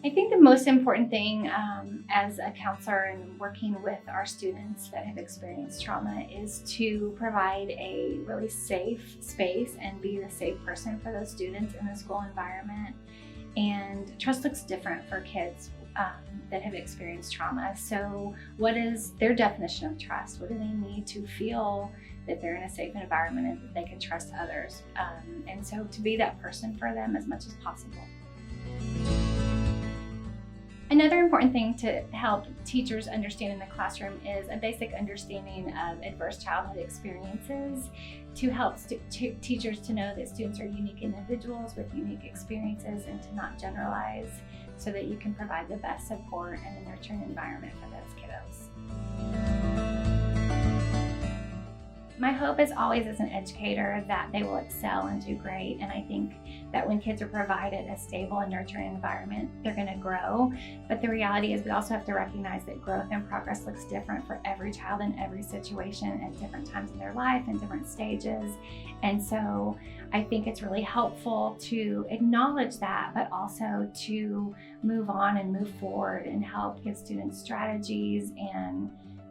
I think the most important thing as a counselor and working with our students that have experienced trauma is to provide a really safe space and be the safe person for those students in the school environment. And trust looks different for kids that have experienced trauma. So what is their definition of trust? What do they need to feel that they're in a safe environment and that they can trust others? And so to be that person for them as much as possible. Another important thing to help teachers understand in the classroom is a basic understanding of adverse childhood experiences to help teachers to know that students are unique individuals with unique experiences and to not generalize, so that you can provide the best support and a nurturing environment for those kiddos. My hope is always as an educator that they will excel and do great, and I think that when kids are provided a stable and nurturing environment, they're going to grow. But the reality is we also have to recognize that growth and progress looks different for every child in every situation at different times in their life and different stages. And so I think it's really helpful to acknowledge that, but also to move on and move forward and help give students strategies and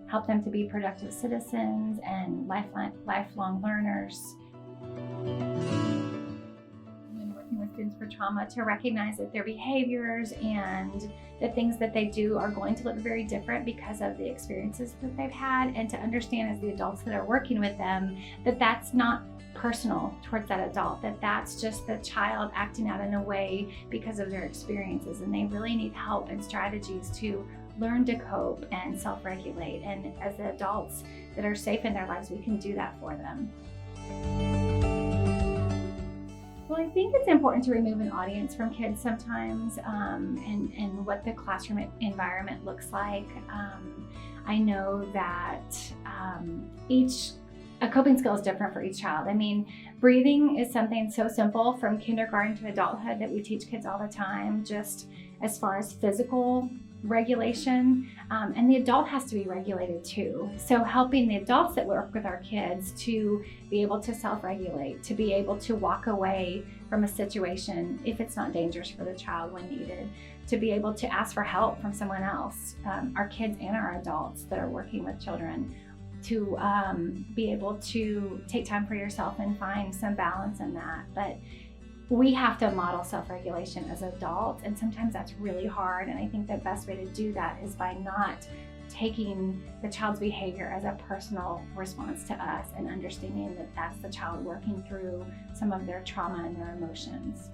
help them to be productive citizens and lifelong learners. When working with students for trauma, to recognize that their behaviors and the things that they do are going to look very different because of the experiences that they've had, and to understand as the adults that are working with them that that's not personal towards that adult, that that's just the child acting out in a way because of their experiences, and they really need help and strategies to learn to cope and self-regulate. And as the adults that are safe in their lives, we can do that for them. Well, I think it's important to remove an audience from kids sometimes, and what the classroom environment looks like. I know that a coping skill is different for each child. I mean, breathing is something so simple from kindergarten to adulthood that we teach kids all the time, just as far as physical regulation, and the adult has to be regulated too. So helping the adults that work with our kids to be able to self-regulate, to be able to walk away from a situation if it's not dangerous for the child when needed, to be able to ask for help from someone else, our kids and our adults that are working with children, to be able to take time for yourself and find some balance in that. But we have to model self-regulation as adults, and sometimes that's really hard, and I think the best way to do that is by not taking the child's behavior as a personal response to us and understanding that that's the child working through some of their trauma and their emotions.